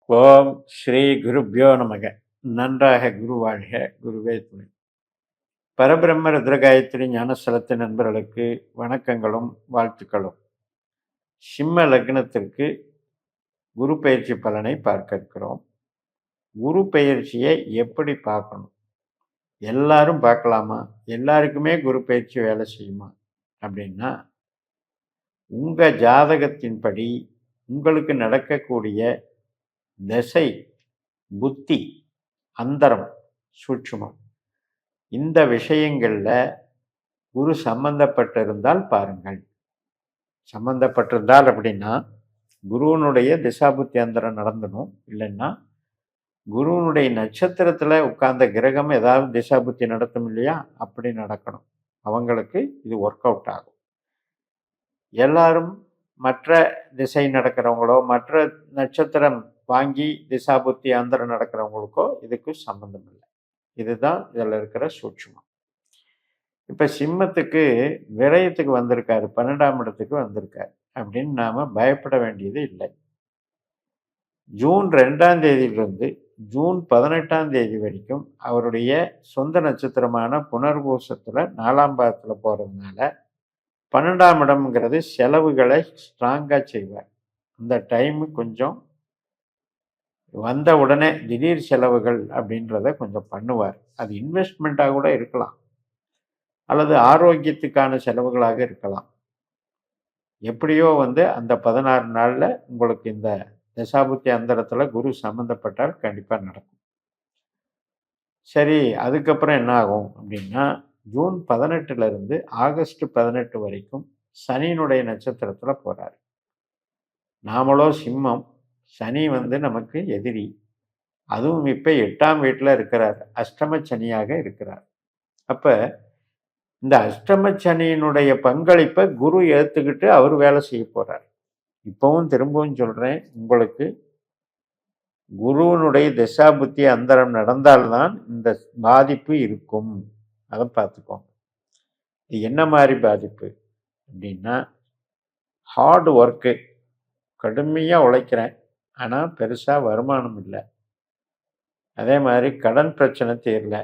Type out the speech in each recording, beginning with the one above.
ஓம் ஸ்ரீ குருப்யோ நமக. நன்றாக குரு வாழ்க, குருவே துணை. பரபிரம்ம ருத்ரகாயத்ரி ஞானஸ்தலத்து நண்பர்களுக்கு வணக்கங்களும் வாழ்த்துக்களும். சிம்ம லக்னத்திற்கு குரு பயிற்சி பலனை பார்க்க இருக்கிறோம். குரு பயிற்சியை எப்படி பார்க்கணும்? எல்லாரும் பார்க்கலாமா? எல்லாருக்குமே குரு பயிற்சி வேலை செய்யுமா அப்படின்னா, உங்க ஜாதகத்தின்படி உங்களுக்கு நடக்கக்கூடிய திசை, புத்தி, அந்தரம், சூட்சுமம், இந்த விஷயங்கள்ல குரு சம்பந்தப்பட்டிருந்தால் பாருங்கள். சம்பந்தப்பட்டிருந்தால் அப்படின்னா குருவனுடைய திசாபுத்தி அந்தரம் நடந்தணும். இல்லைன்னா குருவனுடைய நட்சத்திரத்துல உட்கார்ந்த கிரகம் ஏதாவது திசாபுத்தி நடத்தும் இல்லையா, அப்படி நடக்கணும். அவங்களுக்கு இது ஒர்க் அவுட் ஆகும். எல்லாரும் மற்ற திசை நடக்கிறவங்களோ மற்ற நட்சத்திரம் வாங்கி திசாபுத்தி அந்தரம் நடக்கிறவங்களுக்கோ இதுக்கு சம்பந்தம் இல்லை. இதுதான் இதில் இருக்கிற சூட்சுமம். இப்போ சிம்மத்துக்கு விரயத்துக்கு வந்திருக்காரு, 12ஆம் இடத்துக்கு வந்திருக்காரு அப்படின்னு நாம் பயப்பட வேண்டியது இல்லை. ஜூன் 2ஆம் தேதியிலிருந்து ஜூன் 18ஆம் தேதி வரைக்கும் அவருடைய சொந்த நட்சத்திரமான புனர்பூசத்தில் 4ஆம் பாதத்தில் போகிறதுனால 12ஆம் இடம்ங்கிறது செலவுகளை ஸ்ட்ராங்காக செய்வார். அந்த டைமு கொஞ்சம் வந்த உடனே திடீர் செலவுகள் அப்படின்றத கொஞ்சம் பண்ணுவார். அது இன்வெஸ்ட்மெண்ட்டாக கூட இருக்கலாம், அல்லது ஆரோக்கியத்துக்கான செலவுகளாக இருக்கலாம். எப்படியோ அந்த 16 நாளில் உங்களுக்கு இந்த தசாபுத்தி அந்தரத்தில் குரு சம்மந்தப்பட்டால் கண்டிப்பாக நடக்கும். சரி, அதுக்கப்புறம் என்ன ஆகும் அப்படின்னா, ஜூன் 18லேருந்து ஆகஸ்ட் 18 வரைக்கும் சனியினுடைய நட்சத்திரத்தில் போகிறார். நாமளோ சிம்மம், சனி நமக்கு எதிரி. அதுவும் இப்போ 8ஆம் வீட்டில் இருக்கிறார், அஷ்டம சனியாக இருக்கிறார். அப்போ இந்த அஷ்டம சனியினுடைய பங்களிப்பை குரு ஏற்றுக்கிட்டு அவர் வேலை செய்ய போகிறார். இப்போவும் திரும்பவும் சொல்கிறேன், உங்களுக்கு குருவனுடைய திசாபுத்தி அந்தரம் நடந்தால்தான் இந்த பாதிப்பு இருக்கும். அதை பார்த்துக்கோங்க. இது என்ன மாதிரி பாதிப்பு அப்படின்னா, ஹார்டு ஒர்க்கு, கடுமையாக உழைக்கிறேன், ஆனால் பெருசாக வருமானம் இல்லை. அதே மாதிரி கடன் பிரச்சனை தீரல,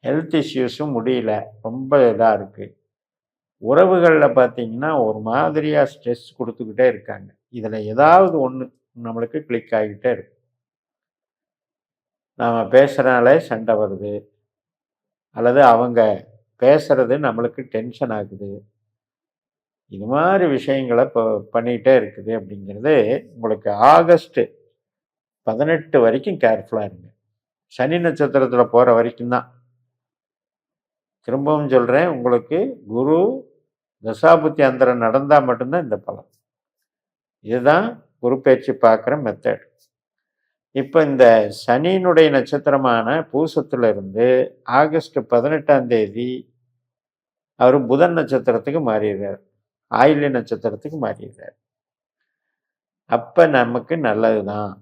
ஹெல்த் இஷ்யூஸும் முடியல, ரொம்ப இதாக இருக்குது. உறவுகளில் பார்த்தீங்கன்னா ஒரு மாதிரியாக ஸ்ட்ரெஸ் கொடுத்துக்கிட்டே இருக்காங்க. இதில் ஏதாவது ஒன்று நம்மளுக்கு கிளிக் ஆகிக்கிட்டே இருக்கு. நாம் பேசுகிறனாலே சண்டை வருது, அல்லது அவங்க பேசுறது நம்மளுக்கு டென்ஷன் ஆகுது. இது மாதிரி விஷயங்களை இப்போ பண்ணிகிட்டே இருக்குது. அப்படிங்கிறது உங்களுக்கு ஆகஸ்ட் 18 வரைக்கும் கேர்ஃபுல்லாக இருங்க. சனி நட்சத்திரத்தில் போகிற வரைக்கும் தான். திரும்பவும் சொல்கிறேன், உங்களுக்கு குரு தசாபுத்தி அந்தரம் நடந்தால் மட்டும்தான் இந்த பலன். இதுதான் குரு பயிற்சி பார்க்குற மெத்தட். இப்போ இந்த சனியினுடைய நட்சத்திரமான பூசத்திலிருந்து ஆகஸ்ட் 18ஆம் தேதி அவர் புதன் நட்சத்திரத்துக்கு மாறிடுறார், ஆயில்ய நட்சத்திரத்துக்கு மாறிடுறார். அப்போ நமக்கு நல்லது தான்.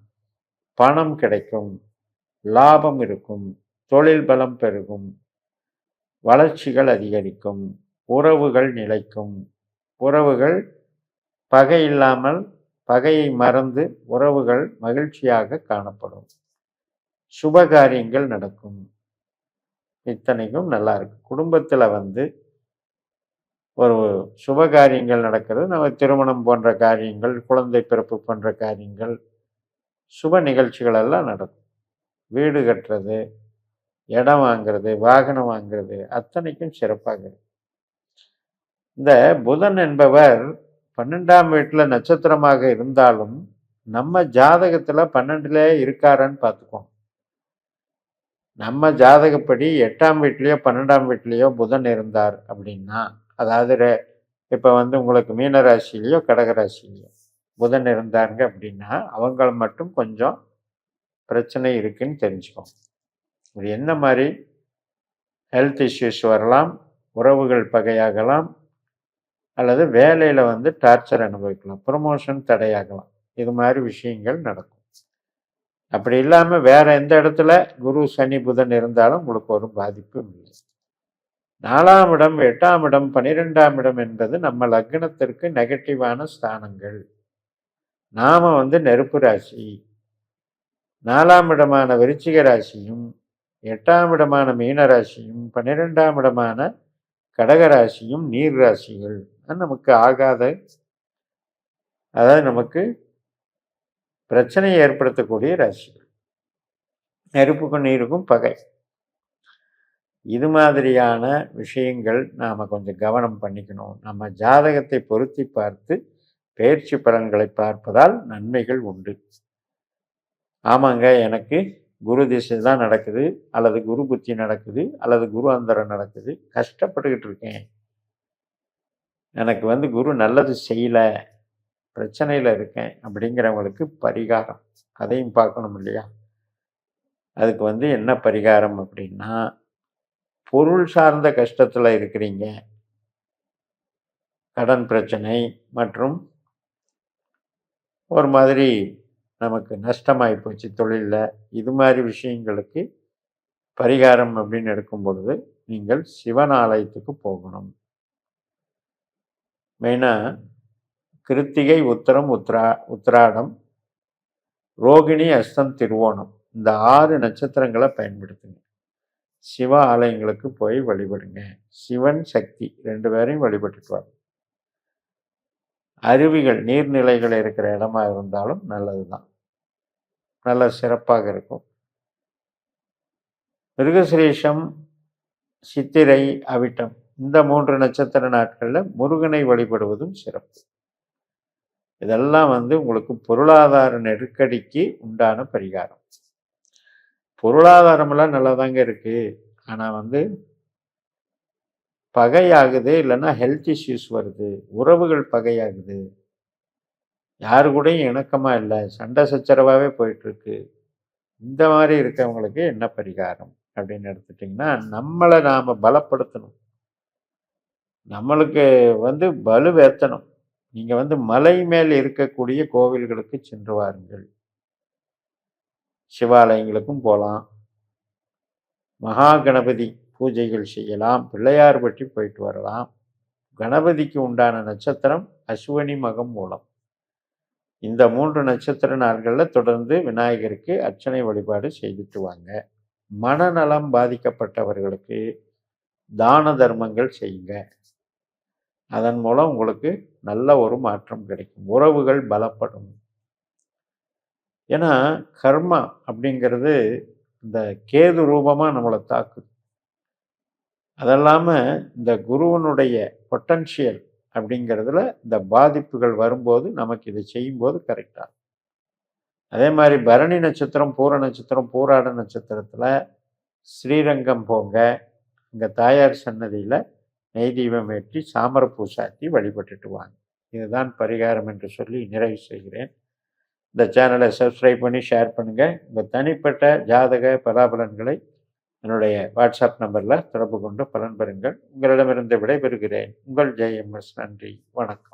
பணம் கிடைக்கும், லாபம் இருக்கும், தொழில் பலம் பெருகும், வளர்ச்சிகள் அதிகரிக்கும், உறவுகள் நிலைக்கும். உறவுகள் பகை இல்லாமல், பகையை மறந்து உறவுகள் மகிழ்ச்சியாக காணப்படும். சுபகாரியங்கள் நடக்கும். இத்தனைக்கும் நல்லா இருக்கு. குடும்பத்தில் ஒரு சுபகாரியங்கள் நடக்கிறது. நம்ம திருமணம் போன்ற காரியங்கள், குழந்தை பிறப்பு போன்ற காரியங்கள், சுப நிகழ்ச்சிகள் எல்லாம் நடக்கும். வீடு கட்டுறது, இடம் வாங்கிறது, வாகனம் வாங்கிறது, அத்தனைக்கும் சிறப்பாக இருக்கு. இந்த புதன் என்பவர் 12ஆம் வீட்டில் நட்சத்திரமாக இருந்தாலும் நம்ம ஜாதகத்தில் 12லே இருக்காரான்னு பார்த்துக்கோங்க. நம்ம ஜாதகப்படி 8ஆம் வீட்லேயோ 12ஆம் வீட்லேயோ புதன் இருந்தார் அப்படின்னா, அதாவது இப்போ உங்களுக்கு மீனராசிலேயோ கடகராசிலேயோ புதன் இருந்தாருங்க அப்படின்னா அவங்க மட்டும் கொஞ்சம் பிரச்சனை இருக்குன்னு தெரிஞ்சுக்கோங்க. இது என்ன மாதிரி ஹெல்த் இஷ்யூஸ் வரலாம், உறவுகள் பகையாகலாம், அல்லது வேலையில் டார்ச்சர் அனுபவிக்கலாம், ப்ரொமோஷன் தடையாகலாம். இது மாதிரி விஷயங்கள் நடக்கும். அப்படி இல்லாமல் வேற எந்த இடத்துல குரு சனி புதன் இருந்தாலும் உங்களுக்கு ஒரு பாதிப்பும் இல்லை. 4ஆம் இடம், 8ஆம் இடம், 12ஆம் இடம் என்பது நம்ம லக்னத்திற்கு நெகட்டிவான ஸ்தானங்கள். நாம நெருப்பு ராசி, 4ஆம் இடமான விருச்சிக ராசியும் 8ஆம் இடமான மீன ராசியும் 12ஆம் இடமான கடக ராசியும் நீர் ராசிகள். நமக்கு ஆகாத, அதாவது நமக்கு பிரச்சனையை ஏற்படுத்தக்கூடிய ராசிகள். நெருப்புக்கும் நீருக்கும் பகை. இது மாதிரியான விஷயங்கள் நாம் கொஞ்சம் கவனம் பண்ணிக்கணும். நம்ம ஜாதகத்தை பொருத்தி பார்த்து பயிற்சி பலன்களை பார்ப்பதால் நன்மைகள் உண்டு. ஆமாங்க, எனக்கு குரு திசை தான் நடக்குது, அல்லது குரு புத்தி நடக்குது, அல்லது குரு அந்தரம் நடக்குது, கஷ்டப்பட்டுக்கிட்டு இருக்கேன், எனக்கு குரு நல்லது செய்யலை, பிரச்சனையில் இருக்கேன் அப்படிங்கிறவங்களுக்கு பரிகாரம் அதையும் பார்க்கணும் இல்லையா? அதுக்கு என்ன பரிகாரம் அப்படின்னா, பொருள் சார்ந்த கஷ்டத்தில் இருக்கிறீங்க, கடன் பிரச்சனை மற்றும் ஒரு மாதிரி நமக்கு நஷ்டமாகி போச்சு தொழிலில், இது மாதிரி விஷயங்களுக்கு பரிகாரம் அப்படின்னு எடுக்கும் பொழுது நீங்கள் சிவன் ஆலயத்துக்கு போகணும். மெயினாக கிருத்திகை, உத்திரம், உத்திராடம், ரோகிணி, அஸ்தம், திருவோணம் இந்த 6 நட்சத்திரங்களை பயன்படுத்துங்க. சிவ ஆலயங்களுக்கு போய் வழிபடுங்க. சிவன் சக்தி 2 பேரையும் வழிபட்டுட்டு வாங்க. அருவிகள், நீர்நிலைகள் இருக்கிற இடமா இருந்தாலும் நல்லது தான், நல்ல சிறப்பாக இருக்கும். மிருகசிரீஷம், சித்திரை, அவிட்டம் இந்த 3 நட்சத்திர நாட்களில் முருகனை வழிபடுவதும் சிறப்பு. இதெல்லாம் உங்களுக்கு பொருளாதார நெருக்கடிக்கு உண்டான பரிகாரம். பொருளாதாரமெல்லாம் நல்லா தாங்க இருக்கு, ஆனால் பகையாகுது, இல்லைன்னா ஹெல்த் இஷ்யூஸ் வருது, உறவுகள் பகையாகுது, யாரு கூடயும் இணக்கமாக இல்லை, சண்டை சச்சரவாகவே போயிட்டுருக்கு. இந்த மாதிரி இருக்கவங்களுக்கு என்ன பரிகாரம் அப்படின்னு எடுத்துட்டிங்கன்னா, நம்மளை நாம் பலப்படுத்தணும், நம்மளுக்கு வலுவேற்றணும். நீங்கள் மலை மேல் இருக்கக்கூடிய கோவில்களுக்கு சென்று வாருங்கள். சிவாலயங்களுக்கும் போகலாம், மகா கணபதி பூஜைகள் செய்யலாம், பிள்ளையார் பற்றி போயிட்டு வரலாம். கணபதிக்கு உண்டான நட்சத்திரம் அஸ்வினி, மகம், மூலம். இந்த 3 நட்சத்திர நாட்களில் தொடர்ந்து விநாயகருக்கு அர்ச்சனை வழிபாடு செய்துட்டு வாங்க. மனநலம் பாதிக்கப்பட்டவர்களுக்கு தான தர்மங்கள் செய்யுங்க. அதன் மூலம் உங்களுக்கு நல்ல ஒரு மாற்றம் கிடைக்கும், உறவுகள் பலப்படும். ஏன்னா கர்மா அப்படிங்கிறது இந்த கேது ரூபமாக நம்மளை தாக்குது. அதெல்லாமல் இந்த குருவனுடைய பொட்டன்ஷியல் அப்படிங்கிறதுல இந்த பாதிப்புகள் வரும்போது நமக்கு இதை செய்யும்போது கரெக்டாக. அதே மாதிரி பரணி நட்சத்திரம், பூர நட்சத்திரம், பூராட நட்சத்திரத்தில் ஸ்ரீரங்கம் போங்க. இங்கே தாயார் சன்னதியில் நெய் தீபம் ஏற்றி சாமர பூசாத்தி வழிபட்டுட்டு வாங்க. இதுதான் பரிகாரம் என்று சொல்லி நிறைவு செய்கிறேன். இந்த சேனலை சப்ஸ்கிரைப் பண்ணி ஷேர் பண்ணுங்கள். உங்கள் தனிப்பட்ட ஜாதக பலாபலன்களை என்னுடைய வாட்ஸ்அப் நம்பரில் தொடர்பு கொண்டு பலன் பெறுங்கள். உங்களிடமிருந்து விடைபெறுகிறேன். உங்கள் JMS. நன்றி, வணக்கம்.